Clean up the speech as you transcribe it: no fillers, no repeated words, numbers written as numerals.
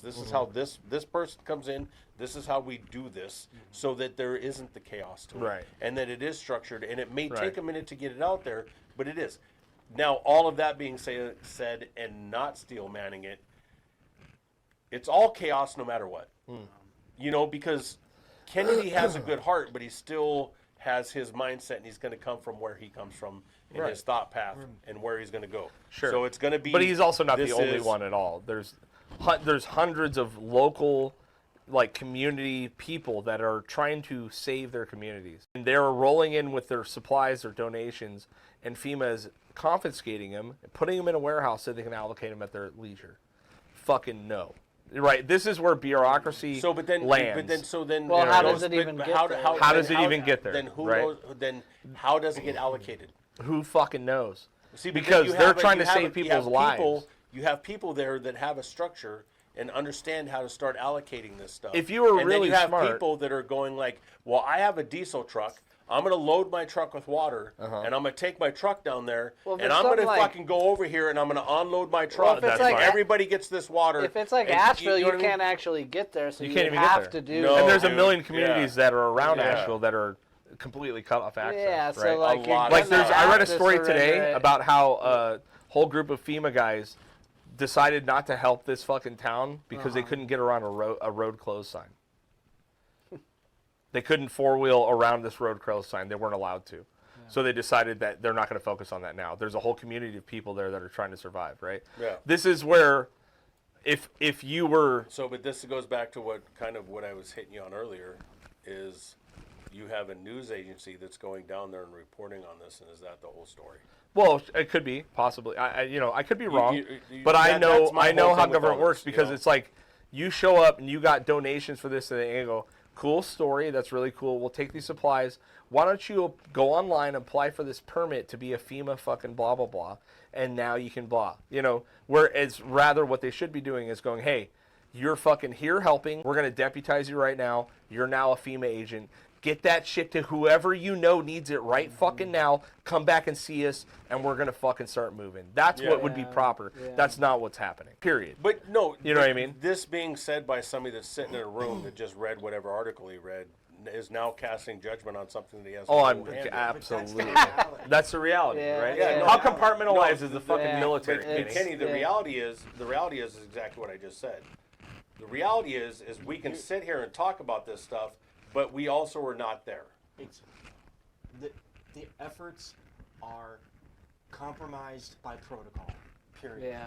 This is how this person comes in. This is how we do this, so that there isn't the chaos to it, Right. and that it is structured. And it may Right. take a minute to get it out there, but it is. Now, all of that being said, and not steel manning it, it's all chaos no matter what. You know, because Kennedy has a good heart, but he still has his mindset, and he's going to come from where he comes from in his thought path and where he's going to go. Sure. So it's going to be. But he's also not the only one at all. There's hundreds of local, like, community people that are trying to save their communities. And they're rolling in with their supplies or donations, and FEMA is confiscating them, putting them in a warehouse so they can allocate them at their leisure. Fucking no. Right. This is where bureaucracy lands. Well, how does it even get there? How does it even get there? Then who right? knows? Then how does it get allocated? Who fucking knows? See, because they're trying to save people's lives. You have people there that have a structure and understand how to start allocating this stuff. If you were and really then you have smart, people that are going like, well, I have a diesel truck. I'm going to load my truck with water, and I'm going to take my truck down there, and I'm going to fucking go over here, and I'm going to unload my truck. Well, and everybody gets this water. If it's like Asheville, you can't actually get there, so you can't even have get there. to do. No, and there's dude. a million communities that are around Yeah. Asheville that are completely cut off access. Yeah, so right? like, you're lot. Like gonna I read a have to story surrender today it. about how a whole group of FEMA guys decided not to help this fucking town because they couldn't get around a road closed sign. They couldn't four-wheel around this road closed sign. They weren't allowed to. So they decided that they're not going to focus on that now. There's a whole community of people there that are trying to survive, right? Yeah. This is where, if you were... So, but this goes back to what I was hitting you on earlier, is you have a news agency that's going down there and reporting on this, and is that the whole story? Well, it could be, possibly. I could be wrong, but that's I know my whole how thing with government all works this, you because know? it's like you show up and you got donations for this, and they go, cool story, that's really cool. We'll take these supplies. Why don't you go online, apply for this permit to be a FEMA fucking blah blah blah, and now you can blah. You know, whereas rather what they should be doing is going, hey, you're fucking here helping. We're gonna deputize you right now. You're now a FEMA agent. Get that shit to whoever you know needs it right fucking now. Come back and see us, and we're gonna fucking start moving. That's what would be proper. Yeah. That's not what's happening. Period. But no, You know what I mean? This being said by somebody that's sitting in a room that just read whatever article he read is now casting judgment on something that he has. Oh, I'm no hand in. absolutely. That's the reality, Yeah, right? yeah. How compartmentalized is the fucking Yeah. military? But Kenny, the reality is exactly what I just said. The reality is we can sit here and talk about this stuff, but we also are not there. The efforts are compromised by protocol. Period. Yeah.